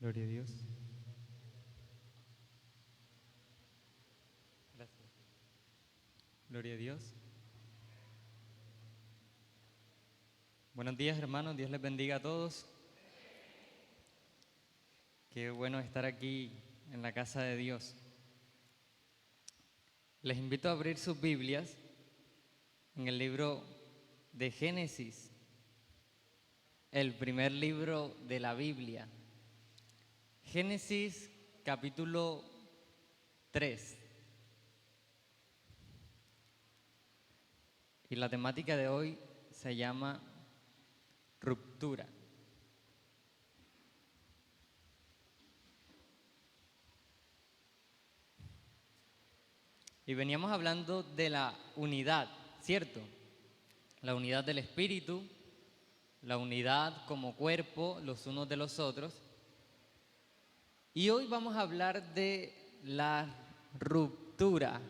Gloria a Dios. Gracias. Gloria a Dios. Buenos días, hermanos. Dios les bendiga a todos. Qué bueno estar aquí en la casa de Dios. Les invito a abrir sus Biblias en el libro de Génesis, el primer libro de la Biblia. Génesis capítulo 3. Y la temática de hoy se llama ruptura. Y veníamos hablando de la unidad, ¿cierto? La unidad del espíritu, la unidad como cuerpo los unos de los otros. Y hoy vamos a hablar de la ruptura.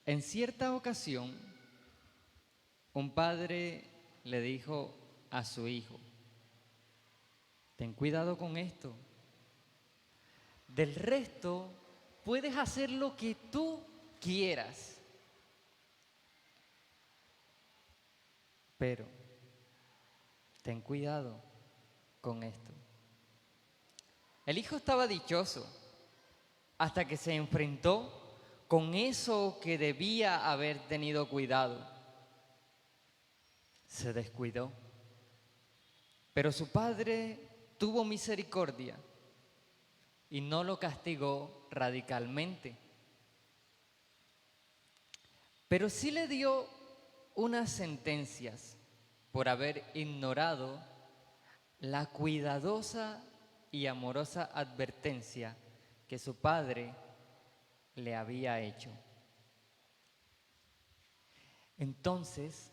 En cierta ocasión, un padre le dijo a su hijo: ten cuidado con esto. Del resto, puedes hacer lo que tú quieras. Pero, ten cuidado con esto. El hijo estaba dichoso hasta que se enfrentó con eso que debía haber tenido cuidado. Se descuidó. Pero su padre tuvo misericordia y no lo castigó radicalmente. Pero sí le dio unas sentencias por haber ignorado la cuidadosa y amorosa advertencia que su padre le había hecho. Entonces,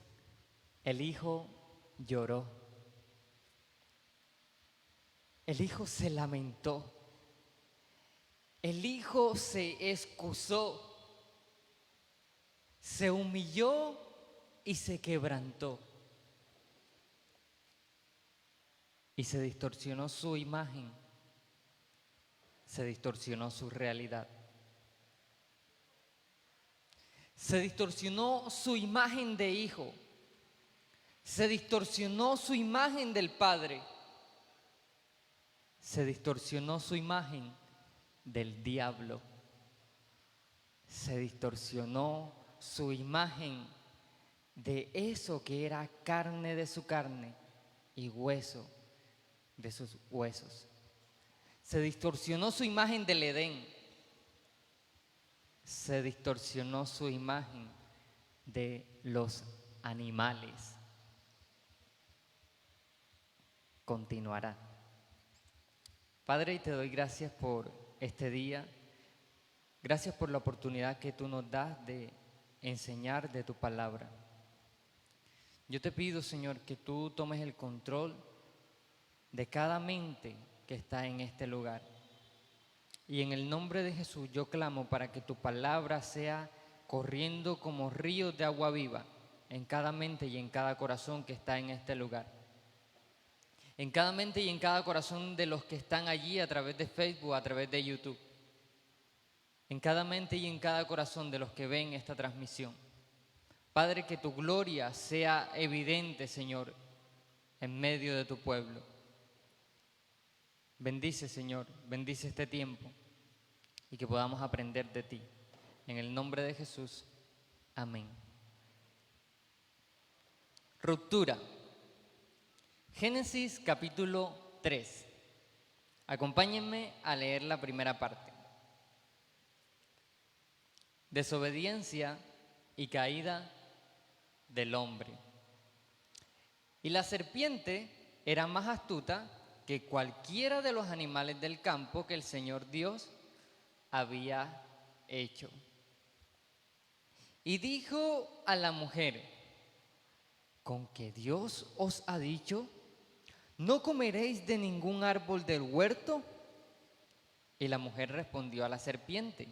el hijo lloró. El hijo se lamentó. El hijo se excusó. Se humilló y se quebrantó. Y se distorsionó su imagen. Se distorsionó su realidad. Se distorsionó su imagen de hijo. Se distorsionó su imagen del padre. Se distorsionó su imagen del diablo. Se distorsionó su imagen de eso que era carne de su carne y hueso de sus huesos. Se distorsionó su imagen del Edén. Se distorsionó su imagen de los animales. Continuará. Padre, y te doy gracias por este día. Gracias por la oportunidad que tú nos das de enseñar de tu palabra. Yo te pido, Señor, que tú tomes el control de cada mente que está en este lugar. Y en el nombre de Jesús yo clamo para que tu palabra sea corriendo como ríos de agua viva en cada mente y en cada corazón que está en este lugar. En cada mente y en cada corazón de los que están allí a través de Facebook, a través de YouTube. En cada mente y en cada corazón de los que ven esta transmisión. Padre, que tu gloria sea evidente, Señor, en medio de tu pueblo. Bendice, Señor, bendice este tiempo y que podamos aprender de ti. En el nombre de Jesús, amén. Ruptura. Génesis capítulo 3. Acompáñenme a leer la primera parte. Desobediencia y caída del hombre. Y la serpiente era más astuta que cualquiera de los animales del campo que el Señor Dios había hecho. Y dijo a la mujer: ¿con que Dios os ha dicho: no comeréis de ningún árbol del huerto? Y la mujer respondió a la serpiente: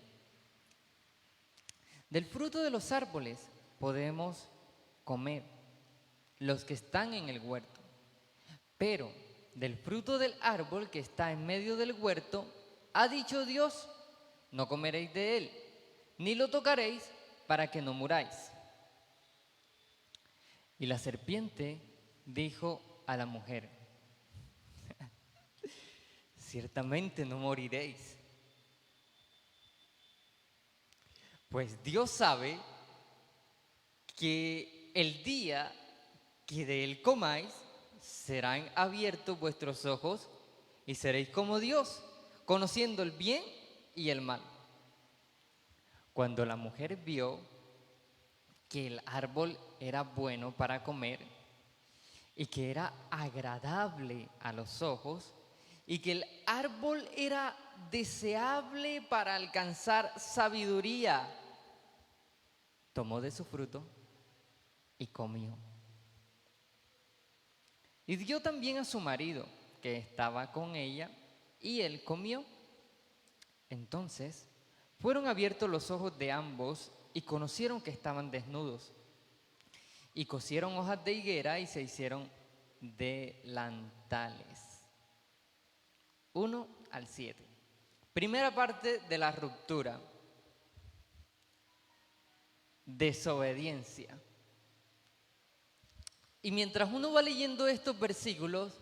del fruto de los árboles podemos comer, los que están en el huerto, Pero del fruto del árbol que está en medio del huerto, ha dicho Dios, no comeréis de él, ni lo tocaréis para que no muráis. Y la serpiente dijo a la mujer, ciertamente no moriréis, pues Dios sabe que el día que de él comáis, serán abiertos vuestros ojos y seréis como Dios, conociendo el bien y el mal. Cuando la mujer vio que el árbol era bueno para comer y que era agradable a los ojos y que el árbol era deseable para alcanzar sabiduría, tomó de su fruto y comió. Y dio también a su marido, que estaba con ella, y él comió. Entonces fueron abiertos los ojos de ambos y conocieron que estaban desnudos. Y cosieron hojas de higuera y se hicieron delantales. 1 al 7. Primera parte de la ruptura. Desobediencia. Y mientras uno va leyendo estos versículos,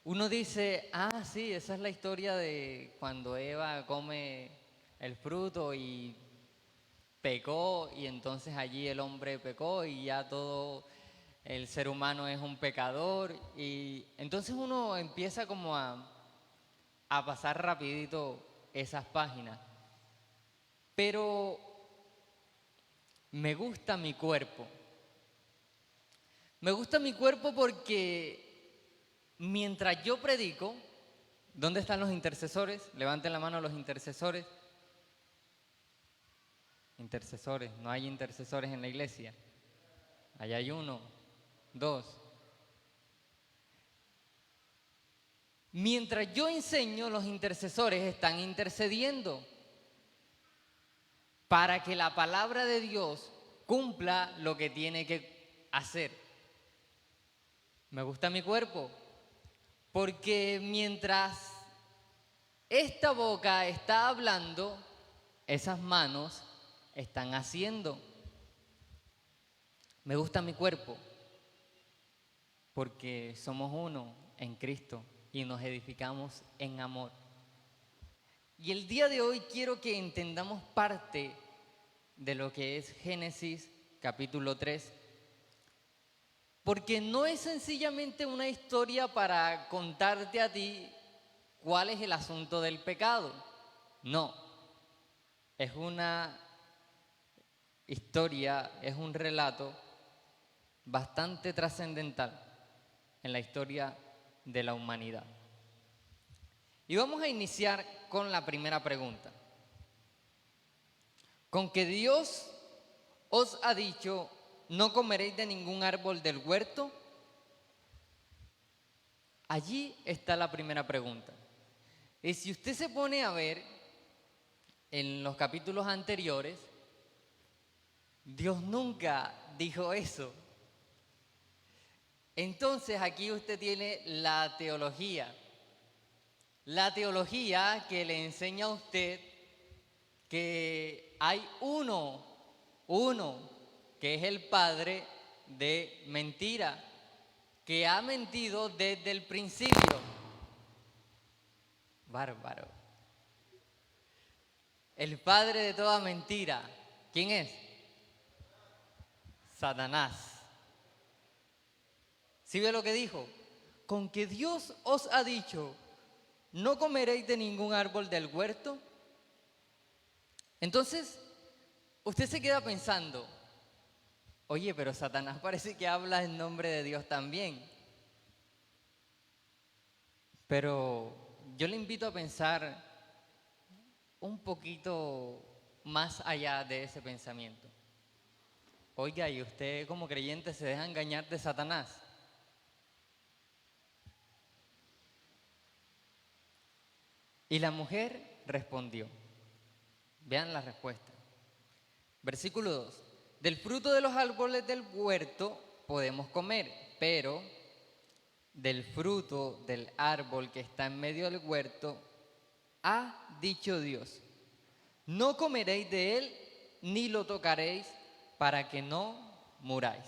uno dice, sí, esa es la historia de cuando Eva come el fruto y pecó, y entonces allí el hombre pecó y ya todo el ser humano es un pecador. Y entonces uno empieza como a pasar rapidito esas páginas. Pero me gusta mi cuerpo. Me gusta mi cuerpo porque mientras yo predico, ¿dónde están los intercesores? Levanten la mano los intercesores. Intercesores, no hay intercesores en la iglesia. Allá hay 1, 2. Mientras yo enseño, los intercesores están intercediendo para que la palabra de Dios cumpla lo que tiene que hacer. Me gusta mi cuerpo porque mientras esta boca está hablando, esas manos están haciendo. Me gusta mi cuerpo porque somos uno en Cristo y nos edificamos en amor. Y el día de hoy quiero que entendamos parte de lo que es Génesis capítulo 3. Porque no es sencillamente una historia para contarte a ti cuál es el asunto del pecado. No, es una historia, es un relato bastante trascendental en la historia de la humanidad. Y vamos a iniciar con la primera pregunta. Con que Dios os ha dicho, no comeréis de ningún árbol del huerto. Allí está la primera pregunta. Y si usted se pone a ver en los capítulos anteriores, Dios nunca dijo eso. Entonces aquí usted tiene la teología. La teología que le enseña a usted que hay uno que es el padre de mentira, que ha mentido desde el principio. Bárbaro. El padre de toda mentira, ¿quién es? Satanás. ¿Sí ve lo que dijo? Con que Dios os ha dicho, no comeréis de ningún árbol del huerto. Entonces, usted se queda pensando, oye, pero Satanás parece que habla en nombre de Dios también. Pero yo le invito a pensar un poquito más allá de ese pensamiento. Oiga, ¿y usted como creyente se deja engañar de Satanás? Y la mujer respondió. Vean la respuesta. Versículo 2. Del fruto de los árboles del huerto podemos comer, pero del fruto del árbol que está en medio del huerto, ha dicho Dios: no comeréis de él ni lo tocaréis para que no muráis.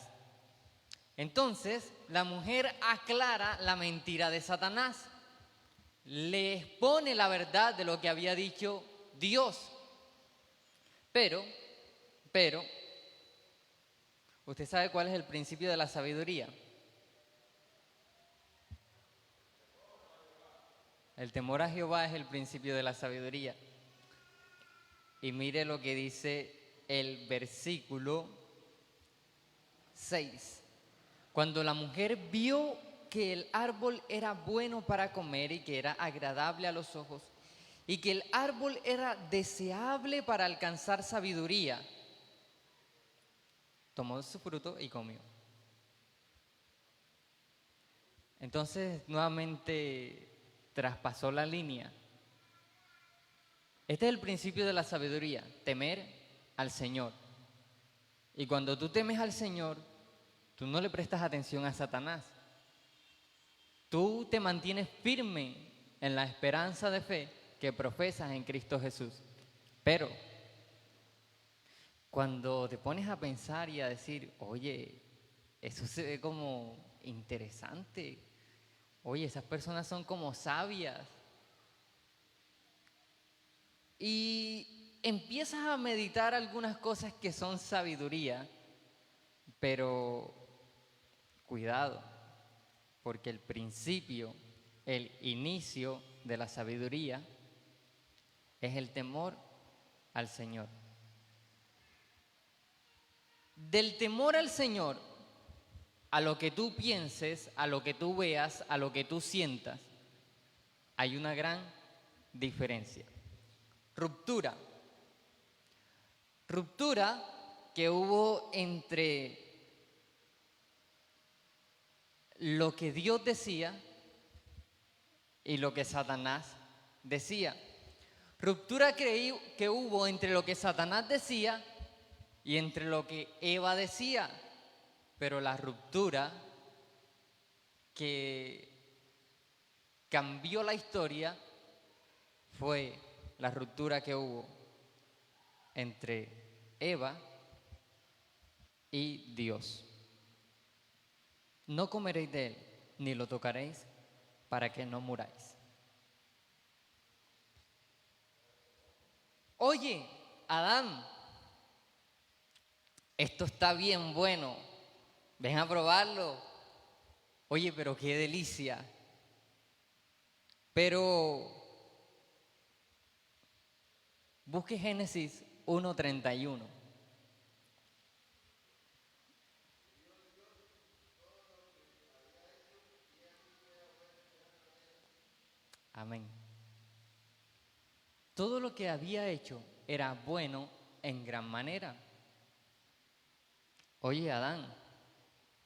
Entonces la mujer aclara la mentira de Satanás, le expone la verdad de lo que había dicho Dios. Pero, ¿usted sabe cuál es el principio de la sabiduría? El temor a Jehová es el principio de la sabiduría. Y mire lo que dice el versículo 6. Cuando la mujer vio que el árbol era bueno para comer y que era agradable a los ojos, y que el árbol era deseable para alcanzar sabiduría, tomó su fruto y comió. Entonces nuevamente traspasó la línea. Este es el principio de la sabiduría, temer al Señor. Y cuando tú temes al Señor, tú no le prestas atención a Satanás. Tú te mantienes firme en la esperanza de fe que profesas en Cristo Jesús. Pero cuando te pones a pensar y a decir, oye, eso se ve como interesante, oye, esas personas son como sabias, y empiezas a meditar algunas cosas que son sabiduría, pero cuidado, porque el principio, el inicio de la sabiduría es el temor al Señor. Del temor al Señor a lo que tú pienses, a lo que tú veas, a lo que tú sientas, hay una gran diferencia. Ruptura. Ruptura que hubo entre lo que Dios decía y lo que Satanás decía. Ruptura que hubo entre lo que Satanás decía y entre lo que Eva decía. Pero la ruptura que cambió la historia fue la ruptura que hubo entre Eva y Dios. No comeréis de él, ni lo tocaréis, para que no muráis. Oye, Adán, esto está bien bueno, ven a probarlo. Oye, pero qué delicia. Pero busque Génesis 1:31. Amén. Todo lo que había hecho era bueno en gran manera. Oye, Adán,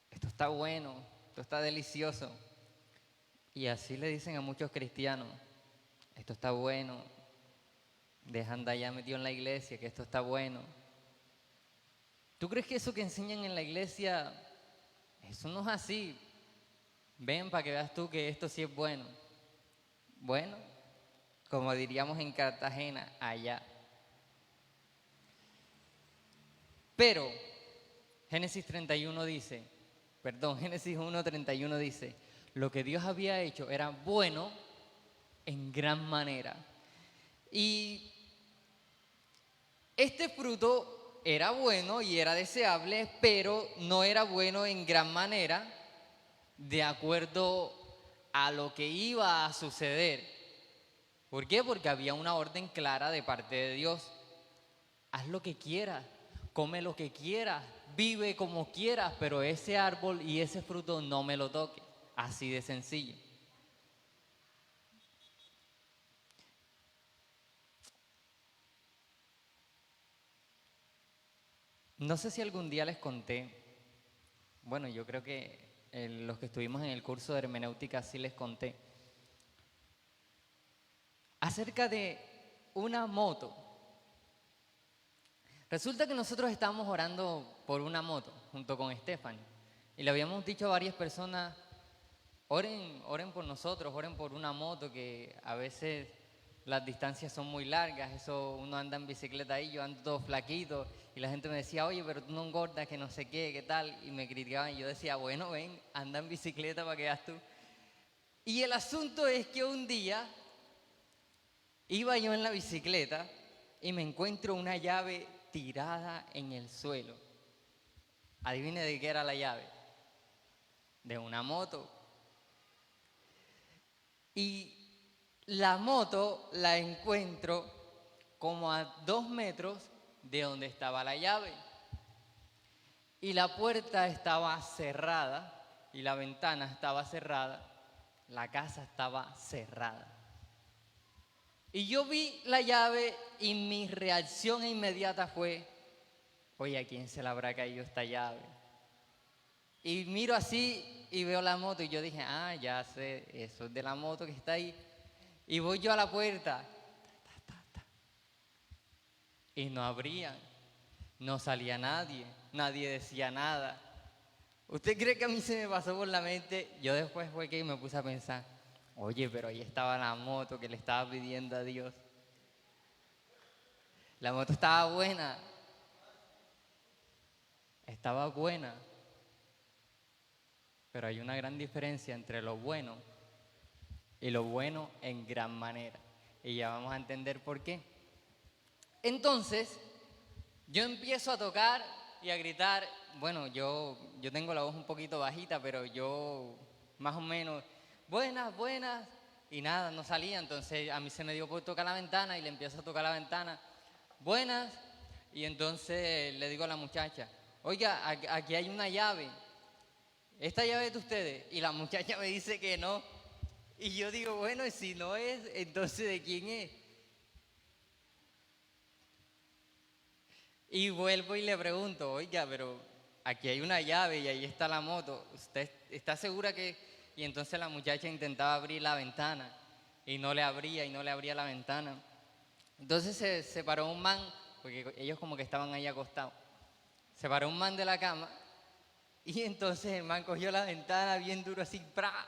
esto está bueno, esto está delicioso. Y así le dicen a muchos cristianos, esto está bueno, dejan de allá metido en la iglesia, que esto está bueno. ¿Tú crees que eso que enseñan en la iglesia, eso no es así? Ven para que veas tú que esto sí es bueno. Bueno, como diríamos en Cartagena, allá. Pero Génesis 1:31 dice, lo que Dios había hecho era bueno en gran manera. Y este fruto era bueno y era deseable, pero no era bueno en gran manera de acuerdo a lo que iba a suceder. ¿Por qué? Porque había una orden clara de parte de Dios. Haz lo que quieras, come lo que quieras, vive como quieras, pero ese árbol y ese fruto no me lo toques. Así de sencillo. No sé si algún día les conté, bueno, yo creo que los que estuvimos en el curso de hermenéutica sí les conté, acerca de una moto. Resulta que nosotros estábamos orando por una moto junto con Stephanie y le habíamos dicho a varias personas, oren por nosotros, oren por una moto que a veces las distancias son muy largas, eso uno anda en bicicleta ahí, yo ando todo flaquito y la gente me decía, oye, pero tú no engordas, que no sé qué tal, y me criticaban y yo decía, bueno, ven, anda en bicicleta para que veas tú. Y el asunto es que un día iba yo en la bicicleta y me encuentro una llave tirada en el suelo. Adivine de qué era la llave. De una moto. Y la moto la encuentro como a 2 metros de donde estaba la llave. Y la puerta estaba cerrada y la ventana estaba cerrada. La casa estaba cerrada. Y yo vi la llave y mi reacción inmediata fue, oye, ¿a quién se le habrá caído esta llave? Y miro así y veo la moto y yo dije, ah, ya sé, eso es de la moto que está ahí. Y voy yo a la puerta y no abrían, no salía nadie, nadie decía nada. ¿Usted cree que a mí se me pasó por la mente? Yo después fue que me puse a pensar, oye, pero ahí estaba la moto que le estaba pidiendo a Dios. La moto estaba buena. Estaba buena. Pero hay una gran diferencia entre lo bueno y lo bueno en gran manera. Y ya vamos a entender por qué. Entonces, yo empiezo a tocar y a gritar. Bueno, yo tengo la voz un poquito bajita, pero yo más o menos, buenas, buenas. Y nada, no salía. Entonces a mí se me dio por tocar la ventana y le empiezo a tocar la ventana. Buenas. Y entonces le digo a la muchacha, oiga, aquí hay una llave. ¿Esta llave es de ustedes? Y la muchacha me dice que no. Y yo digo, bueno, si no es, entonces ¿de quién es? Y vuelvo y le pregunto, oiga, pero aquí hay una llave y ahí está la moto. ¿Usted está segura que...? Y entonces la muchacha intentaba abrir la ventana y no le abría la ventana. Entonces se paró un man, porque ellos como que estaban ahí acostados. Se paró un man de la cama y entonces el man cogió la ventana bien duro así, ¡pra!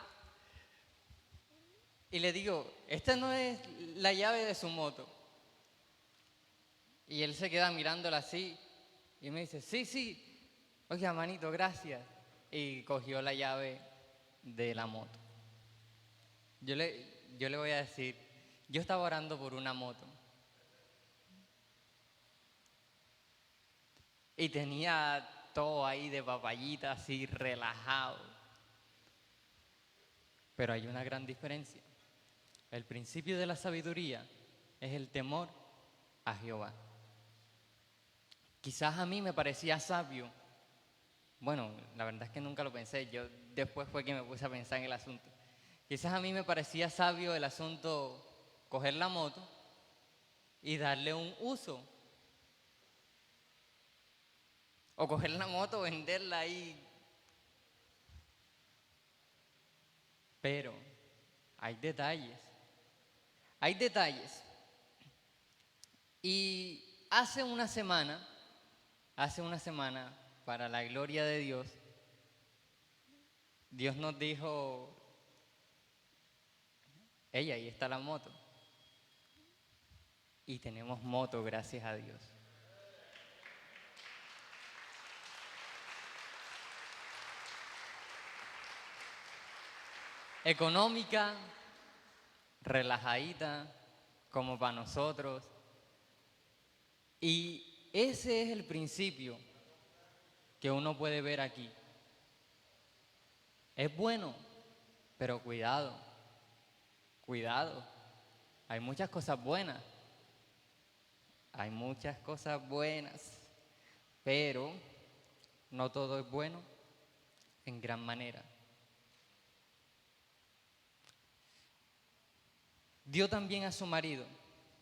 Y le digo, esta no es la llave de su moto. Y él se queda mirándola así y me dice, sí, oiga, manito, gracias. Y cogió la llave de la moto. Yo le voy a decir, yo estaba orando por una moto. Y tenía todo ahí de papayita, así relajado. Pero hay una gran diferencia. El principio de la sabiduría es el temor a Jehová. Quizás a mí me parecía sabio. Bueno, la verdad es que nunca lo pensé. Yo después fue que me puse a pensar en el asunto. Quizás a mí me parecía sabio el asunto coger la moto y darle un uso. O coger la moto, venderla ahí. Pero hay detalles. Hay detalles. Y hace una semana, para la gloria de Dios, Dios nos dijo, ella, ahí está la moto. Y tenemos moto, gracias a Dios. Económica, relajadita, como para nosotros. Y ese es el principio que uno puede ver aquí. Es bueno, pero cuidado, cuidado. Hay muchas cosas buenas. Hay muchas cosas buenas, pero no todo es bueno en gran manera. Dio también a su marido,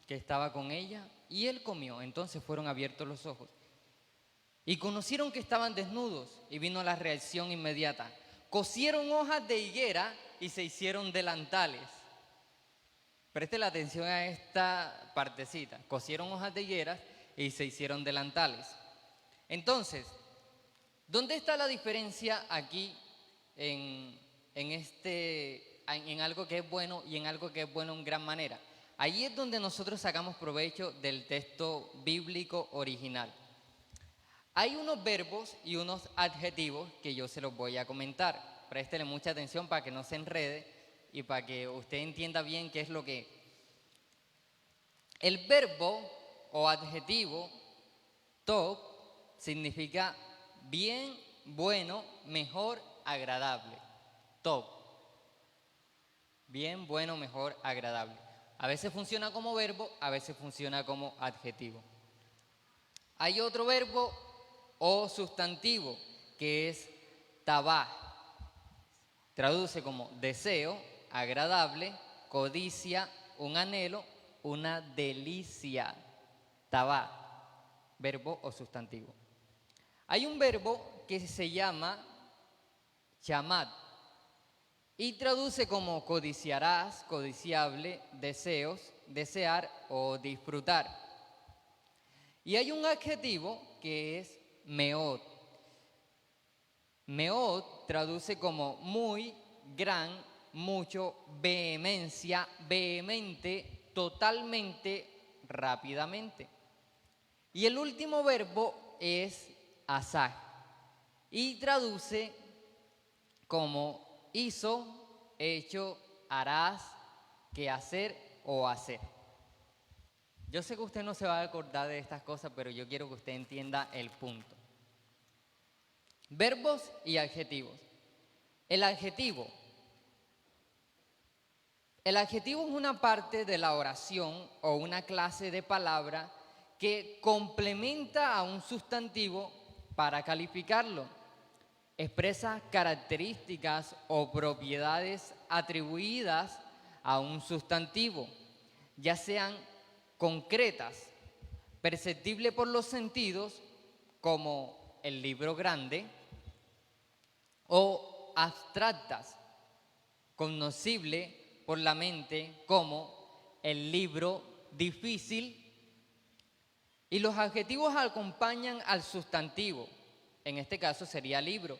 que estaba con ella, y él comió. Entonces fueron abiertos los ojos. Y conocieron que estaban desnudos, y vino la reacción inmediata. Cosieron hojas de higuera y se hicieron delantales. Preste la atención a esta partecita. Cosieron hojas de higuera y se hicieron delantales. Entonces, ¿dónde está la diferencia aquí en en algo que es bueno y en algo que es bueno en gran manera. Ahí es donde nosotros sacamos provecho del texto bíblico original. Hay unos verbos y unos adjetivos que yo se los voy a comentar. Préstele mucha atención para que no se enrede y para que usted entienda bien qué es lo que... El verbo o adjetivo top significa bien, bueno, mejor, agradable. Top. Bien, bueno, mejor, agradable. A veces funciona como verbo, a veces funciona como adjetivo. Hay otro verbo o sustantivo que es tabá. Traduce como deseo, agradable, codicia, un anhelo, una delicia. Tabá, verbo o sustantivo. Hay un verbo que se llama chamad y traduce como codiciarás, codiciable, deseos, desear o disfrutar. Y hay un adjetivo que es meot. Meot traduce como muy, gran, mucho, vehemencia, vehemente, totalmente, rápidamente. Y el último verbo es asaj y traduce como hizo, hecho, harás, que hacer o hacer. Yo sé que usted no se va a acordar de estas cosas, pero yo quiero que usted entienda el punto. Verbos y adjetivos. El adjetivo es una parte de la oración o una clase de palabra que complementa a un sustantivo para calificarlo. Expresa características o propiedades atribuidas a un sustantivo, ya sean concretas, perceptibles por los sentidos, como el libro grande, o abstractas, cognoscibles por la mente, como el libro difícil. Y los adjetivos acompañan al sustantivo, en este caso sería libro,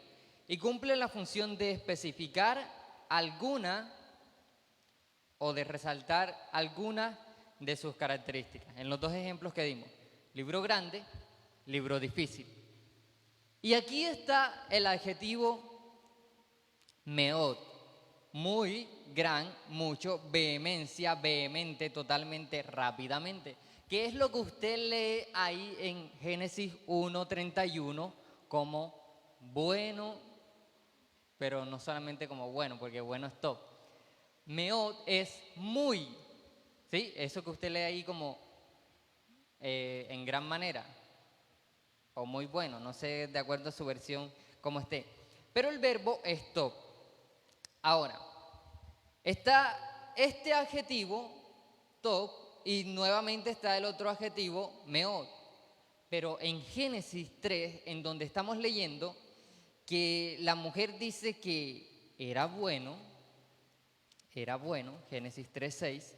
y cumplen la función de especificar alguna o de resaltar alguna de sus características. En los dos ejemplos que dimos, libro grande, libro difícil. Y aquí está el adjetivo meot, muy, gran, mucho, vehemencia, vehemente, totalmente, rápidamente. ¿Qué es lo que usted lee ahí en Génesis 1:31 como bueno, pero no solamente como bueno, porque bueno es top? Meot es muy, ¿sí? Eso que usted lee ahí como en gran manera, o muy bueno, no sé de acuerdo a su versión cómo esté. Pero el verbo es top. Ahora, está este adjetivo, top, y nuevamente está el otro adjetivo, meot. Pero en Génesis 3, en donde estamos leyendo que la mujer dice que era bueno, Génesis 3:6,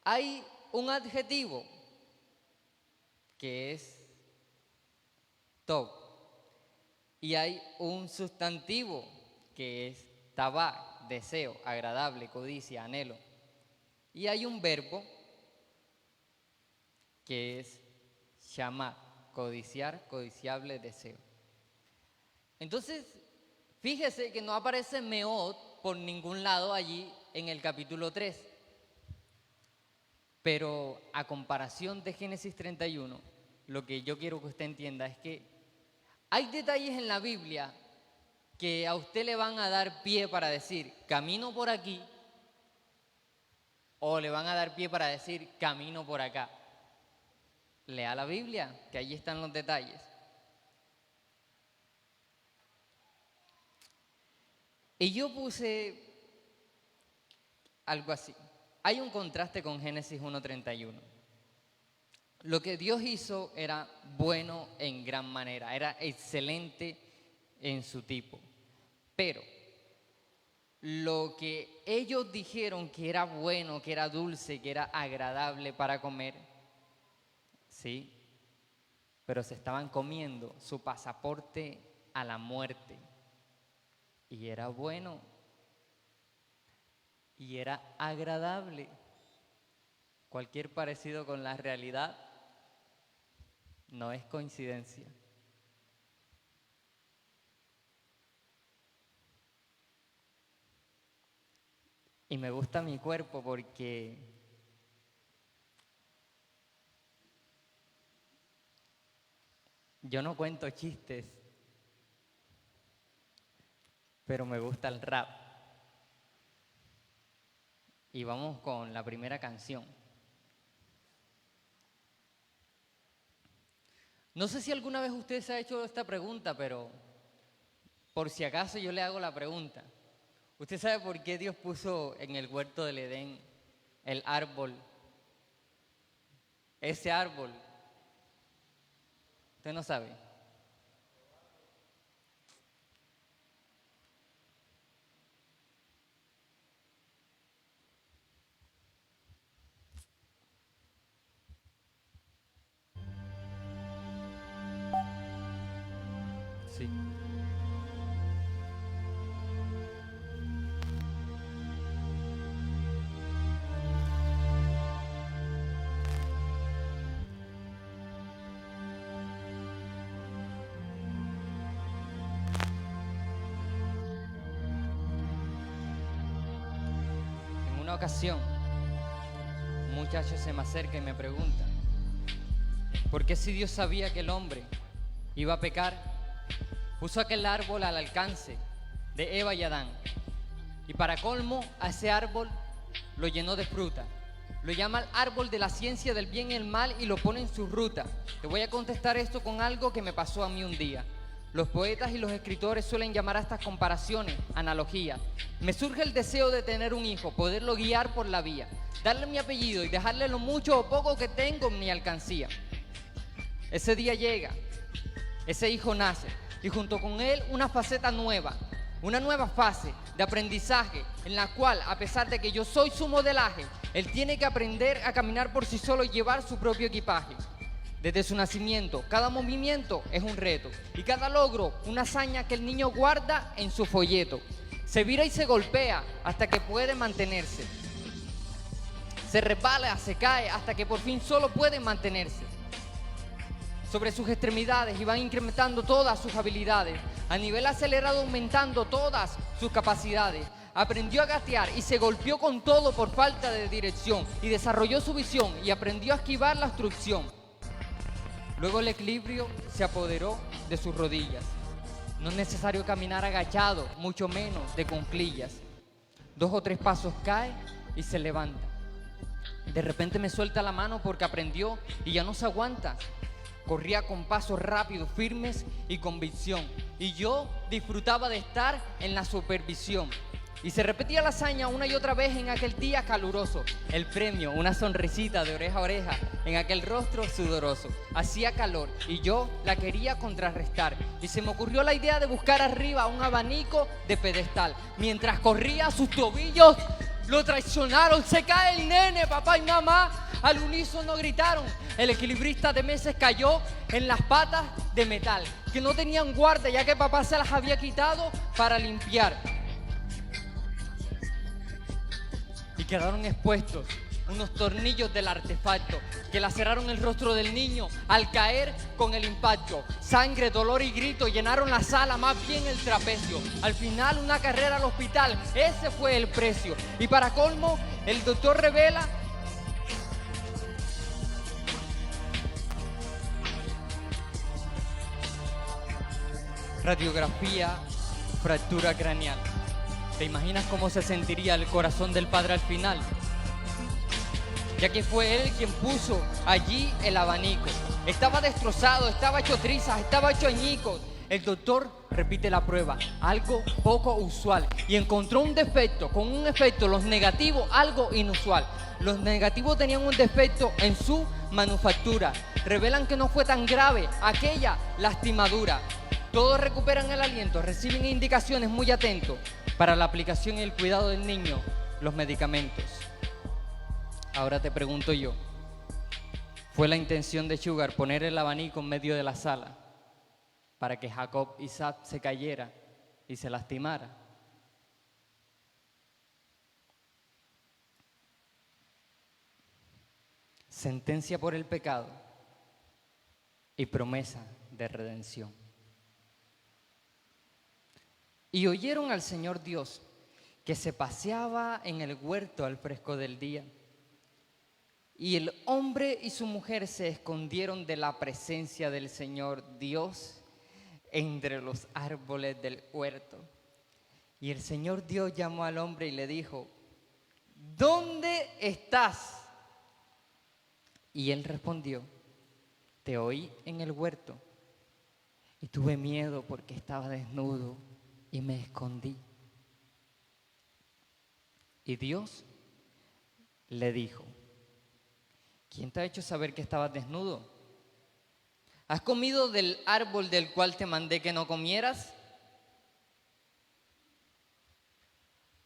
hay un adjetivo que es top y hay un sustantivo que es tabá, deseo, agradable, codicia, anhelo. Y hay un verbo que es shamar, codiciar, codiciable, deseo. Entonces, fíjese que no aparece meot por ningún lado allí en el capítulo 3. Pero a comparación de Génesis 31, lo que yo quiero que usted entienda es que hay detalles en la Biblia que a usted le van a dar pie para decir camino por aquí, o le van a dar pie para decir camino por acá. Lea la Biblia, que allí están los detalles. Y yo puse algo así. Hay un contraste con Génesis 1:31. Lo que Dios hizo era bueno en gran manera, era excelente en su tipo. Pero lo que ellos dijeron que era bueno, que era dulce, que era agradable para comer, sí, pero se estaban comiendo su pasaporte a la muerte. Y era bueno, y era agradable. Cualquier parecido con la realidad no es coincidencia. Y me gusta mi cuerpo porque yo no cuento chistes, pero me gusta el rap. Y vamos con la primera canción. No sé si alguna vez usted se ha hecho esta pregunta, pero por si acaso yo le hago la pregunta. ¿Usted sabe por qué Dios puso en el huerto del Edén el árbol? Ese árbol. ¿Usted no sabe? Sí. En una ocasión, un muchacho se me acerca y me pregunta, ¿por qué si Dios sabía que el hombre iba a pecar, puso aquel árbol al alcance de Eva y Adán? Y para colmo, a ese árbol lo llenó de fruta. Lo llama el árbol de la ciencia del bien y el mal y lo pone en su ruta. Te voy a contestar esto con algo que me pasó a mí un día. Los poetas y los escritores suelen llamar a estas comparaciones analogías. Me surge el deseo de tener un hijo, poderlo guiar por la vía, darle mi apellido y dejarle lo mucho o poco que tengo en mi alcancía. Ese día llega, ese hijo nace y junto con él una faceta nueva, una nueva fase de aprendizaje en la cual, a pesar de que yo soy su modelaje, él tiene que aprender a caminar por sí solo y llevar su propio equipaje. Desde su nacimiento, cada movimiento es un reto y cada logro una hazaña que el niño guarda en su folleto. Se vira y se golpea hasta que puede mantenerse. Se resbala, se cae hasta que por fin solo puede mantenerse sobre sus extremidades y van incrementando todas sus habilidades. A nivel acelerado aumentando todas sus capacidades. Aprendió a gatear y se golpeó con todo por falta de dirección y desarrolló su visión y aprendió a esquivar la obstrucción. Luego el equilibrio se apoderó de sus rodillas. No es necesario caminar agachado, mucho menos de cuclillas. 2 o 3 pasos cae y se levanta. De repente me suelta la mano porque aprendió y ya no se aguanta. Corría con pasos rápidos, firmes y convicción. Y yo disfrutaba de estar en la supervisión. Y se repetía la hazaña una y otra vez en aquel día caluroso. El premio, una sonrisita de oreja a oreja en aquel rostro sudoroso. Hacía calor y yo la quería contrarrestar. Y se me ocurrió la idea de buscar arriba un abanico de pedestal. Mientras corría, sus tobillos lo traicionaron. Se cae el nene, papá y mamá al unísono gritaron. El equilibrista de meses cayó en las patas de metal que no tenían guarda ya que papá se las había quitado para limpiar. Y quedaron expuestos unos tornillos del artefacto que laceraron el rostro del niño al caer con el impacto. Sangre, dolor y grito llenaron la sala, más bien el trapecio. Al final una carrera al hospital, ese fue el precio. Y para colmo, el doctor revela radiografía, fractura craneal. ¿Te imaginas cómo se sentiría el corazón del padre al final? Ya que fue él quien puso allí el abanico. Estaba destrozado, estaba hecho trizas, estaba hecho añicos. El doctor repite la prueba, algo poco usual, y encontró un defecto, con un efecto, los negativos, algo inusual. Los negativos tenían un defecto en su manufactura. Revelan que no fue tan grave aquella lastimadura. Todos recuperan el aliento, reciben indicaciones muy atentos para la aplicación y el cuidado del niño, los medicamentos. Ahora te pregunto yo, ¿fue la intención de Sugar poner el abanico en medio de la sala para que Jacob Isaac se cayera y se lastimara? sentencia por el pecado y promesa de redención. Y oyeron al Señor Dios que se paseaba en el huerto al fresco del día. Y el hombre y su mujer se escondieron de la presencia del Señor Dios entre los árboles del huerto. Y el Señor Dios llamó al hombre y le dijo: ¿dónde estás? Y él respondió: te oí en el huerto y tuve miedo porque estaba desnudo y me escondí. Y Dios le dijo: ¿quién te ha hecho saber que estabas desnudo? ¿Has comido del árbol del cual te mandé que no comieras?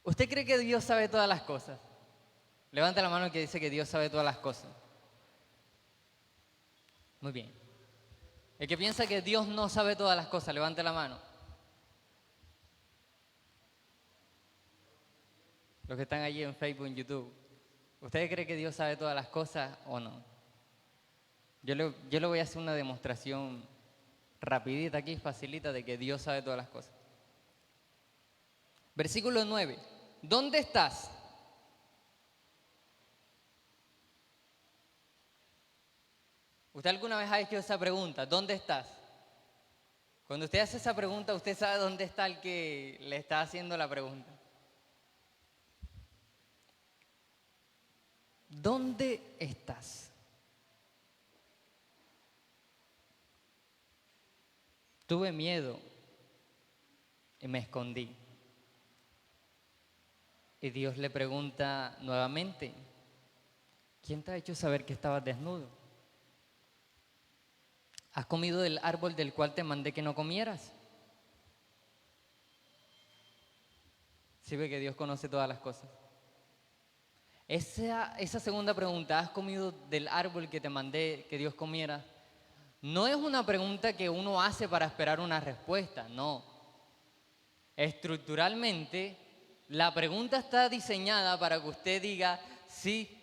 ¿Usted cree que Dios sabe todas las cosas? Levante la mano el que dice que Dios sabe todas las cosas. Muy bien. El que piensa que Dios no sabe todas las cosas, levante la mano. Los que están allí en Facebook, en YouTube. ¿Usted cree que Dios sabe todas las cosas o no? Yo le voy a hacer una demostración rapidita aquí, facilita, de que Dios sabe todas las cosas. Versículo 9. ¿Dónde estás? ¿Usted alguna vez ha hecho esa pregunta? ¿Dónde estás? Cuando usted hace esa pregunta, usted sabe dónde está el que le está haciendo la pregunta. ¿Dónde estás? Tuve miedo y me escondí. Y Dios le pregunta nuevamente: ¿quién te ha hecho saber que estabas desnudo? ¿Has comido del árbol del cual te mandé que no comieras? ¿Sí ve que Dios conoce todas las cosas? Esa segunda pregunta, ¿has comido del árbol que te mandé que Dios comiera? No es una pregunta que uno hace para esperar una respuesta, no. Estructuralmente, la pregunta está diseñada para que usted diga: sí,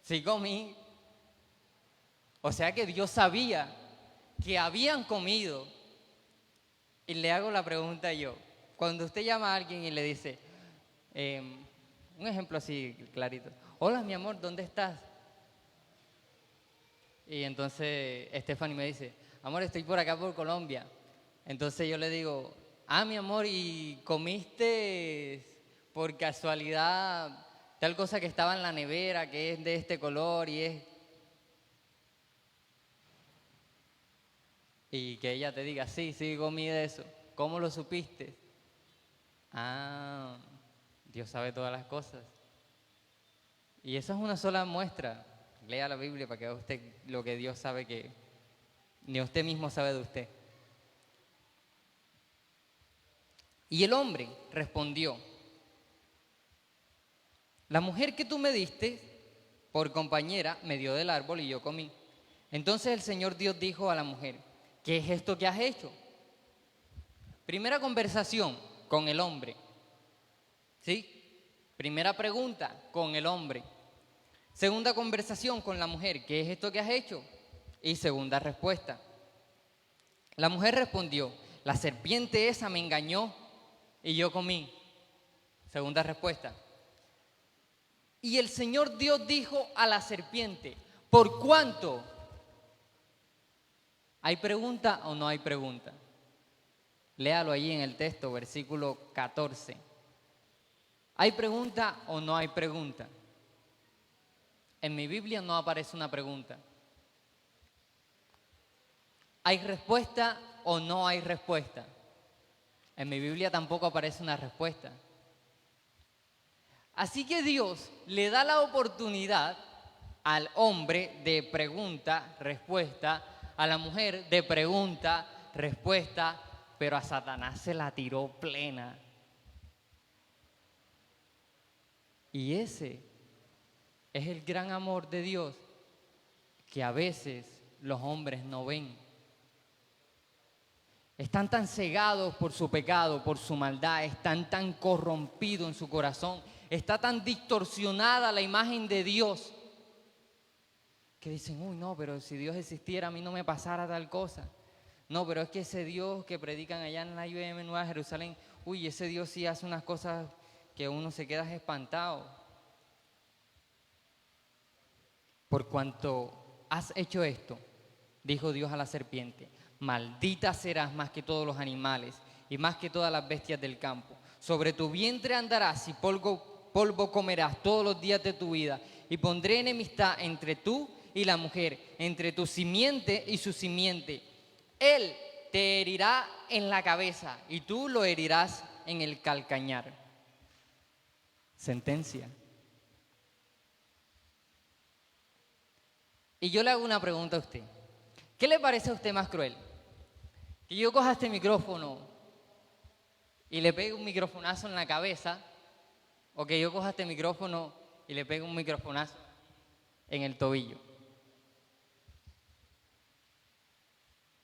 sí comí. O sea que Dios sabía que habían comido. Y le hago la pregunta yo. Cuando usted llama a alguien y le dice, un ejemplo así clarito: hola mi amor, ¿dónde estás? Y entonces Stephanie me dice: amor, estoy por acá por Colombia. Entonces yo le digo: ah, mi amor, ¿y comiste por casualidad tal cosa que estaba en la nevera, que es de este color y es... Y que ella te diga: sí, sí, comí de eso. ¿Cómo lo supiste? Ah, Dios sabe todas las cosas. Y esa es una sola muestra. Lea la Biblia para que vea usted lo que Dios sabe que ni usted mismo sabe de usted. Y el hombre respondió: la mujer que tú me diste por compañera me dio del árbol y yo comí. Entonces el Señor Dios dijo a la mujer: ¿qué es esto que has hecho? Primera conversación con el hombre. ¿Sí? Primera pregunta con el hombre. Segunda conversación con la mujer: ¿qué es esto que has hecho? Y segunda respuesta. La mujer respondió: la serpiente esa me engañó y yo comí. Segunda respuesta. Y el Señor Dios dijo a la serpiente: ¿por cuánto? ¿Hay pregunta o no hay pregunta? Léalo allí en el texto, versículo 14. ¿Hay pregunta o no hay pregunta? En mi Biblia no aparece una pregunta. ¿Hay respuesta o no hay respuesta? En mi Biblia tampoco aparece una respuesta. Así que Dios le da la oportunidad al hombre de pregunta, respuesta, a la mujer de pregunta, respuesta, pero a Satanás se la tiró plena. Y ese es el gran amor de Dios que a veces los hombres no ven. Están tan cegados por su pecado, por su maldad, están tan corrompidos en su corazón, está tan distorsionada la imagen de Dios que dicen, uy, no, pero si Dios existiera, a mí no me pasara tal cosa. No, pero es que ese Dios que predican allá en la IBM Nueva Jerusalén, uy, ese Dios sí hace unas cosas que uno se queda espantado. Por cuanto has hecho esto, dijo Dios a la serpiente, maldita serás más que todos los animales y más que todas las bestias del campo. Sobre tu vientre andarás y polvo comerás todos los días de tu vida. Y pondré enemistad entre tú y la mujer, entre tu simiente y su simiente. Él te herirá en la cabeza y tú lo herirás en el calcañar. Sentencia. Y yo le hago una pregunta a usted. ¿Qué le parece a usted más cruel? Que yo coja este micrófono y le pegue un microfonazo en la cabeza, o que yo coja este micrófono y le pegue un microfonazo en el tobillo.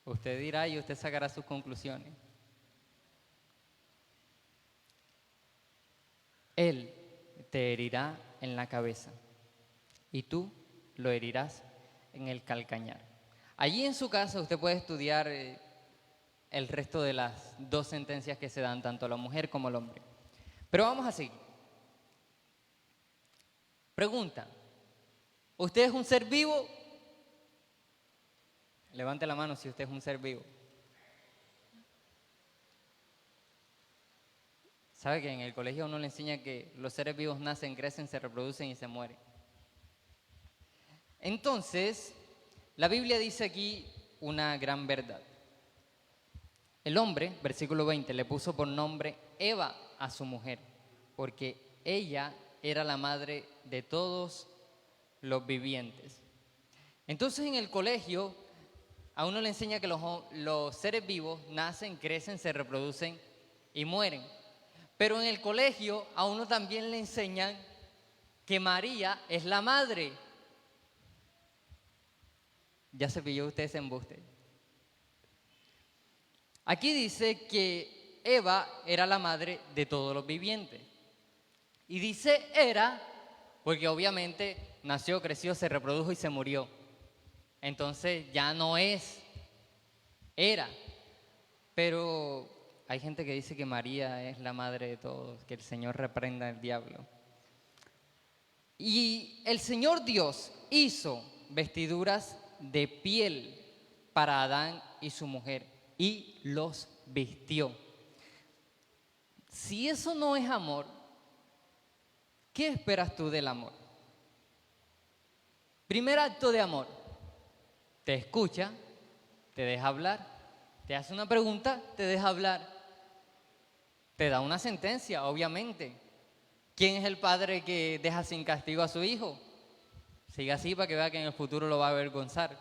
Usted dirá y usted sacará sus conclusiones. Él te herirá en la cabeza y tú lo herirás en el calcañar. Allí en su casa usted puede estudiar el resto de las dos sentencias que se dan tanto a la mujer como al hombre. Pero vamos a seguir. Pregunta, ¿usted es un ser vivo? Levante la mano si usted es un ser vivo. ¿Sabe que en el colegio uno le enseña que los seres vivos nacen, crecen, se reproducen y se mueren? Entonces, la Biblia dice aquí una gran verdad. El hombre, versículo 20, le puso por nombre Eva a su mujer, porque ella era la madre de todos los vivientes. Entonces en el colegio a uno le enseña que los seres vivos nacen, crecen, se reproducen y mueren. Pero en el colegio a uno también le enseñan que María es la madre. Ya se pilló usted ese embuste. Aquí dice que Eva era la madre de todos los vivientes. Y dice era porque obviamente nació, creció, se reprodujo y se murió. Entonces ya no es, era. Pero hay gente que dice que María es la madre de todos, que el Señor reprenda al diablo. Y el Señor Dios hizo vestiduras de piel para Adán y su mujer y los vistió. Si eso no es amor, ¿qué esperas tú del amor? Primer acto de amor, te escucha, te deja hablar, te hace una pregunta, te deja hablar, te da una sentencia, obviamente. ¿Quién es el padre que deja sin castigo a su hijo? Siga así para que vea que en el futuro lo va a avergonzar.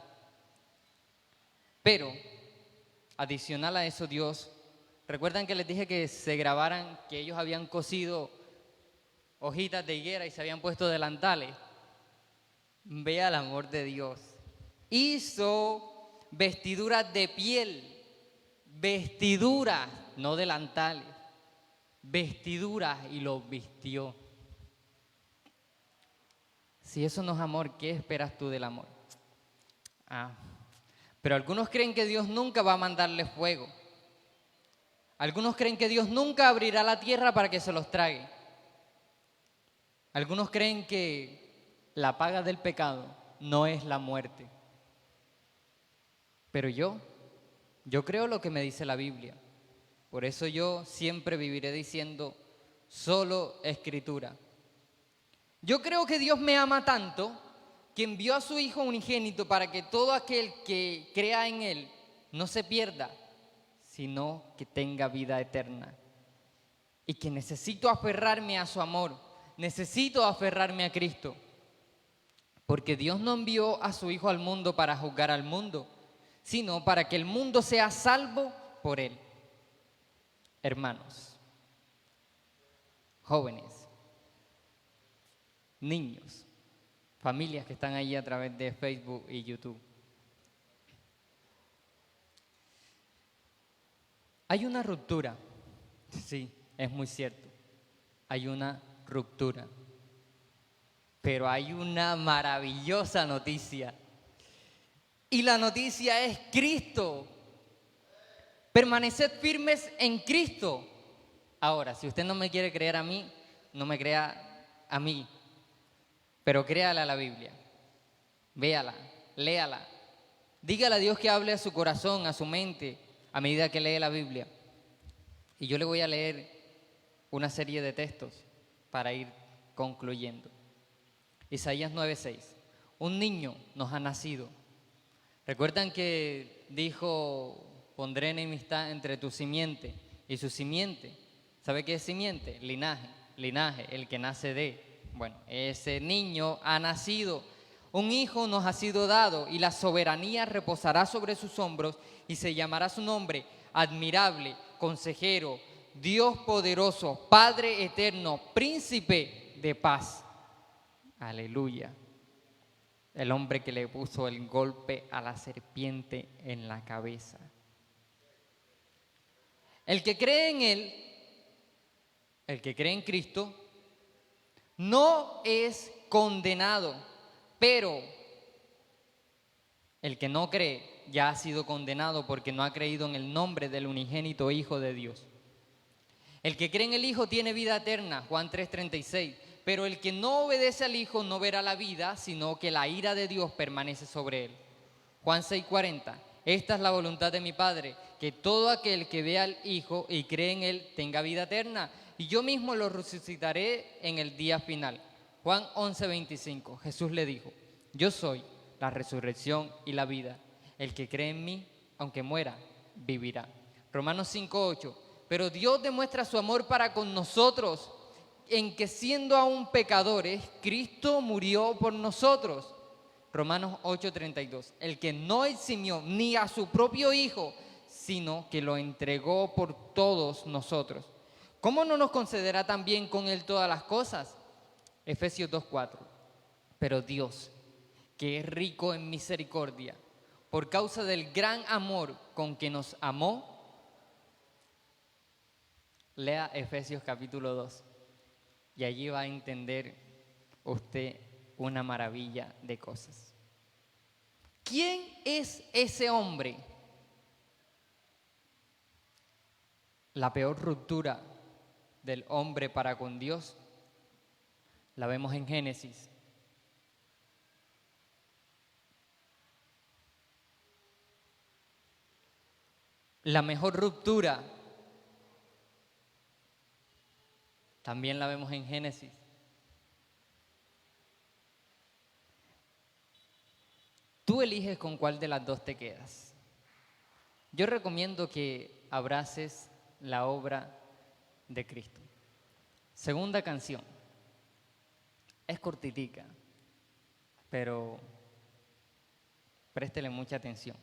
Pero, adicional a eso, Dios, ¿recuerdan que les dije que se grabaran que ellos habían cosido hojitas de higuera y se habían puesto delantales? Vea el amor de Dios. Hizo vestiduras de piel, vestiduras, no delantales, vestiduras y los vistió. Si eso no es amor, ¿qué esperas tú del amor? Pero algunos creen que Dios nunca va a mandarle fuego. Algunos creen que Dios nunca abrirá la tierra para que se los trague. Algunos creen que la paga del pecado no es la muerte. Pero yo creo lo que me dice la Biblia. Por eso yo siempre viviré diciendo solo Escritura. Yo creo que Dios me ama tanto que envió a su Hijo unigénito para que todo aquel que crea en Él no se pierda, sino que tenga vida eterna. Y que necesito aferrarme a su amor, necesito aferrarme a Cristo. Porque Dios no envió a su Hijo al mundo para juzgar al mundo, sino para que el mundo sea salvo por Él. Hermanos, jóvenes, niños, familias que están allí a través de Facebook y YouTube. Hay una ruptura, sí, es muy cierto, hay una ruptura, pero hay una maravillosa noticia. Y la noticia es Cristo. Permaneced firmes en Cristo. Ahora, si usted no me quiere creer a mí, no me crea a mí, pero créala a la Biblia. Véala, léala. Dígale a Dios que hable a su corazón, a su mente, a medida que lee la Biblia. Y yo le voy a leer una serie de textos para ir concluyendo. Isaías 9:6. Un niño nos ha nacido. ¿Recuerdan que dijo, pondré enemistad entre tu simiente y su simiente? ¿Sabe qué es simiente? Linaje, el que nace de. Bueno, ese niño ha nacido. Un hijo nos ha sido dado y la soberanía reposará sobre sus hombros y se llamará su nombre admirable, consejero, Dios poderoso, Padre eterno, príncipe de paz. Aleluya. El hombre que le puso el golpe a la serpiente en la cabeza. El que cree en Él, el que cree en Cristo, no es condenado, pero el que no cree ya ha sido condenado porque no ha creído en el nombre del unigénito Hijo de Dios. El que cree en el Hijo tiene vida eterna, Juan 3:36. Pero el que no obedece al Hijo no verá la vida, sino que la ira de Dios permanece sobre él. Juan 6:40. Esta es la voluntad de mi Padre, que todo aquel que vea al Hijo y cree en Él tenga vida eterna, y yo mismo lo resucitaré en el día final. Juan 11:25. Jesús le dijo, yo soy la resurrección y la vida. El que cree en mí, aunque muera, vivirá. Romanos 5:8. Pero Dios demuestra su amor para con nosotros, en que siendo aún pecadores, Cristo murió por nosotros. Romanos 8:32. El que no eximió ni a su propio Hijo, sino que lo entregó por todos nosotros, ¿cómo no nos concederá también con Él todas las cosas? Efesios 2:4. Pero Dios, que es rico en misericordia, por causa del gran amor con que nos amó, lea Efesios capítulo 2. Y allí va a entender usted una maravilla de cosas. ¿Quién es ese hombre? La peor ruptura del hombre para con Dios la vemos en Génesis. La mejor ruptura también la vemos en Génesis. Tú eliges con cuál de las dos te quedas. Yo recomiendo que abraces la obra de Cristo. Segunda canción. Es cortitica, pero préstele mucha atención.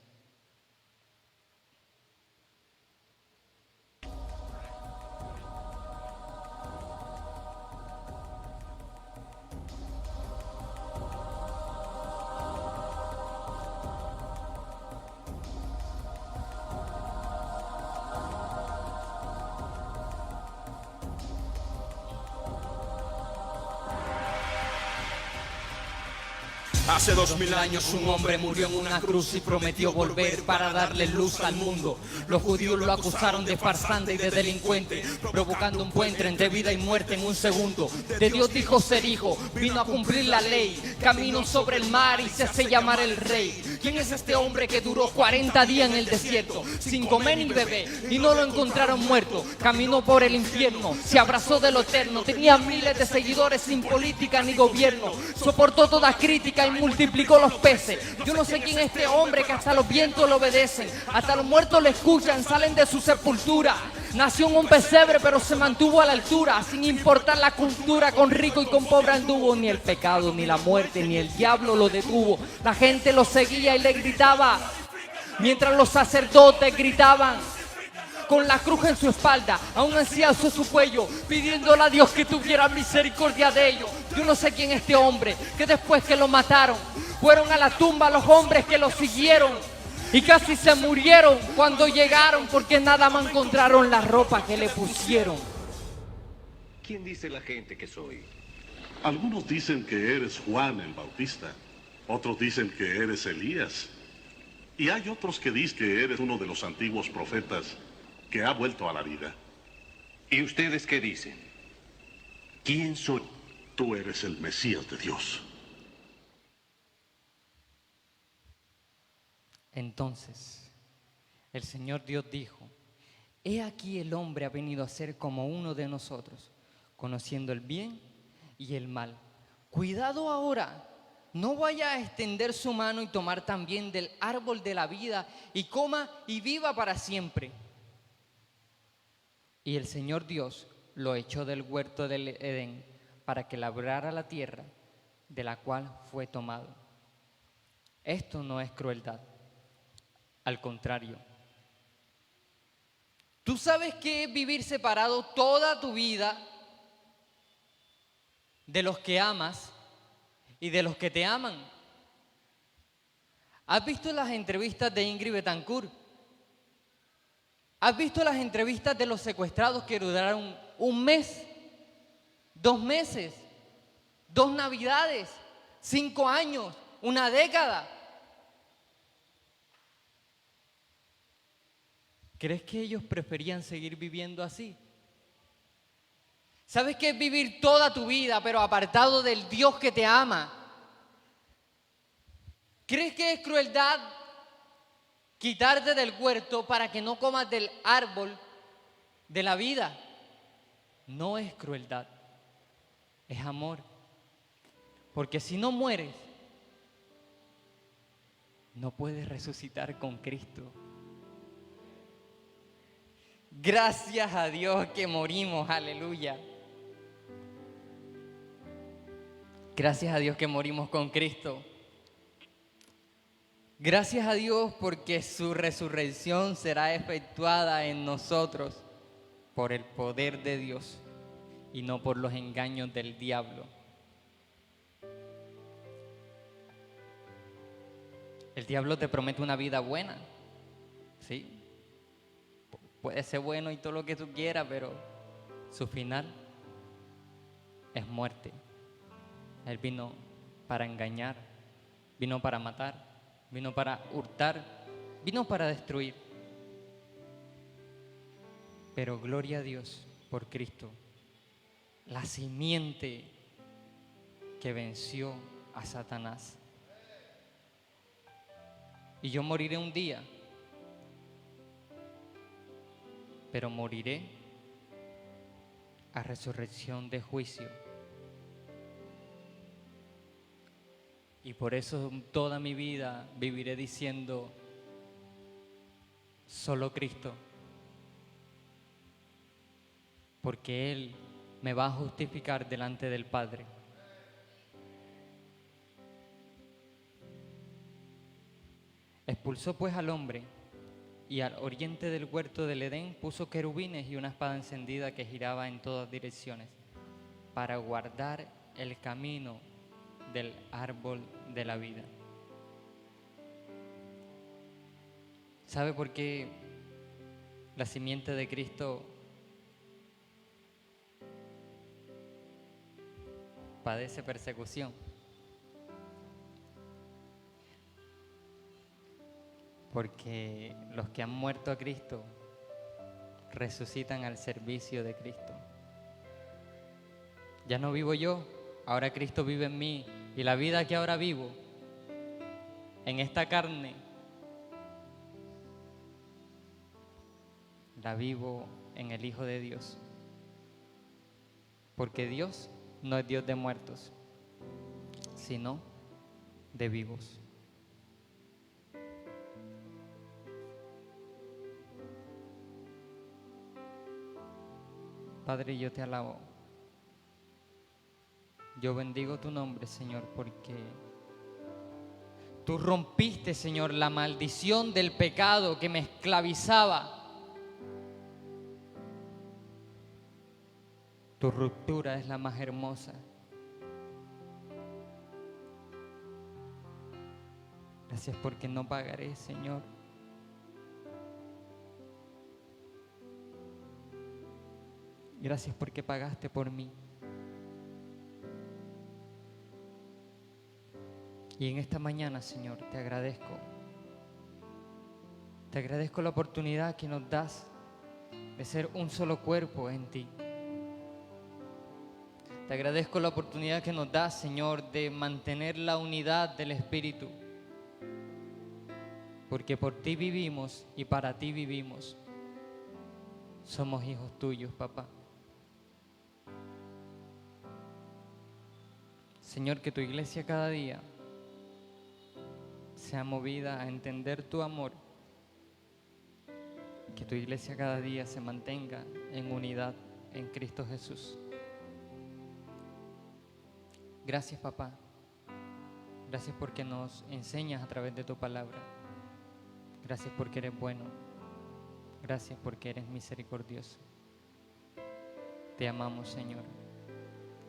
Hace 2000 años un hombre murió en una cruz y prometió volver para darle luz al mundo. Los judíos lo acusaron de farsante y de delincuente, provocando un puente entre vida y muerte en un segundo. De Dios dijo ser hijo, vino a cumplir la ley, caminó sobre el mar y se hace llamar el rey. ¿Quién es este hombre que duró 40 días en el desierto, sin comer ni beber, y no lo encontraron muerto? Caminó por el infierno, se abrazó de lo eterno, tenía miles de seguidores sin política ni gobierno, soportó toda crítica y multiplicó los peces. Yo no sé quién es este hombre que hasta los vientos le obedecen, hasta los muertos le escuchan, salen de su sepultura. Nació en un pesebre pero se mantuvo a la altura, sin importar la cultura, con rico y con pobre anduvo. Ni el pecado, ni la muerte, ni el diablo lo detuvo. La gente lo seguía y le gritaba, mientras los sacerdotes gritaban. Con la cruz en su espalda, aún así alzó su cuello, pidiéndole a Dios que tuviera misericordia de ellos. Yo no sé quién es este hombre, que después que lo mataron, fueron a la tumba los hombres que lo siguieron, y casi se murieron cuando llegaron, porque nada más encontraron la ropa que le pusieron. ¿Quién dice la gente que soy? Algunos dicen que eres Juan el Bautista, otros dicen que eres Elías, Y hay otros que dicen que eres uno de los antiguos profetas que ha vuelto a la vida. ¿Y ustedes qué dicen? ¿Quién soy? Tú eres el Mesías de Dios. Entonces, el Señor Dios dijo: He aquí el hombre ha venido a ser como uno de nosotros, conociendo el bien y el mal. Cuidado ahora, no vaya a extender su mano y tomar también del árbol de la vida y coma y viva para siempre. Y el Señor Dios lo echó del huerto del Edén para que labrara la tierra de la cual fue tomado. Esto no es crueldad, al contrario. ¿Tú sabes qué es vivir separado toda tu vida de los que amas y de los que te aman? ¿Has visto las entrevistas de Ingrid Betancourt? ¿Has visto las entrevistas de los secuestrados que duraron un mes, 2 meses, 2 navidades, 5 años, una década? ¿Crees que ellos preferían seguir viviendo así? ¿Sabes qué es vivir toda tu vida pero apartado del Dios que te ama? ¿Crees que es crueldad quitarte del huerto para que no comas del árbol de la vida? No es crueldad, es amor. Porque si no mueres, no puedes resucitar con Cristo. Gracias a Dios que morimos, aleluya. Gracias a Dios que morimos con Cristo. Gracias a Dios porque su resurrección será efectuada en nosotros por el poder de Dios y no por los engaños del diablo. El diablo te promete una vida buena, ¿sí? Puede ser bueno y todo lo que tú quieras, pero su final es muerte. Él vino para engañar, vino para matar, vino para hurtar, vino para destruir. Pero gloria a Dios por Cristo, la simiente que venció a Satanás. Y yo moriré un día, pero moriré a resurrección de juicio. Y por eso toda mi vida viviré diciendo: solo Cristo. Porque Él me va a justificar delante del Padre. Expulsó pues al hombre y al oriente del huerto del Edén puso querubines y una espada encendida que giraba en todas direcciones para guardar el camino del árbol de la vida. ¿Sabe por qué la simiente de Cristo padece persecución? Porque los que han muerto a Cristo resucitan al servicio de Cristo. Ya no vivo yo, ahora Cristo vive en mí. Y la vida que ahora vivo en esta carne, la vivo en el Hijo de Dios. Porque Dios no es Dios de muertos, sino de vivos. Padre, yo te alabo. Yo bendigo tu nombre, Señor, porque tú rompiste, Señor, la maldición del pecado que me esclavizaba. Tu ruptura es la más hermosa. Gracias porque no pagaré, Señor. Gracias porque pagaste por mí. Y en esta mañana, Señor, te agradezco Te agradezco la oportunidad que nos das de ser un solo cuerpo en ti. Te agradezco la oportunidad que nos das, Señor, de mantener la unidad del Espíritu. Porque por ti vivimos y para ti vivimos. Somos hijos tuyos, papá. Señor, que tu iglesia cada día sea movida a entender tu amor. Que tu iglesia cada día se mantenga en unidad en Cristo Jesús. Gracias, papá. Gracias porque nos enseñas a través de tu palabra. Gracias porque eres bueno. Gracias porque eres misericordioso. Te amamos, Señor.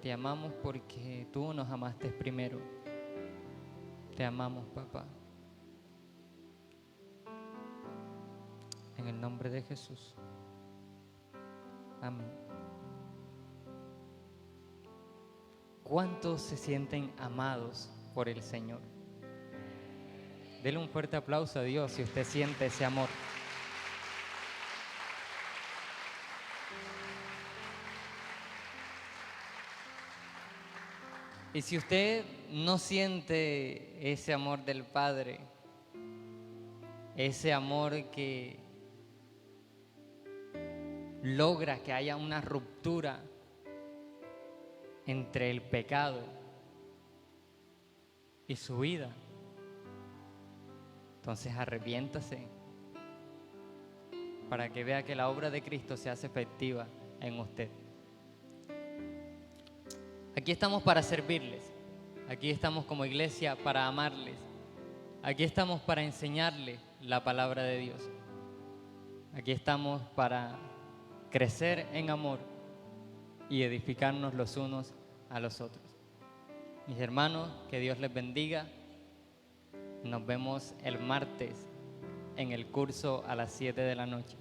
Te amamos porque tú nos amaste primero. Te amamos, papá. En el nombre de Jesús. Amén. ¿Cuántos se sienten amados por el Señor? Dele un fuerte aplauso a Dios si usted siente ese amor. Y si usted no siente ese amor del Padre, ese amor que logra que haya una ruptura entre el pecado y su vida, entonces arrepiéntase para que vea que la obra de Cristo se hace efectiva en usted. Aquí estamos para servirles, aquí estamos como iglesia para amarles, aquí estamos para enseñarles la palabra de Dios, aquí estamos para crecer en amor y edificarnos los unos a los otros. Mis hermanos, que Dios les bendiga. Nos vemos el martes en el curso a las 7 de la noche.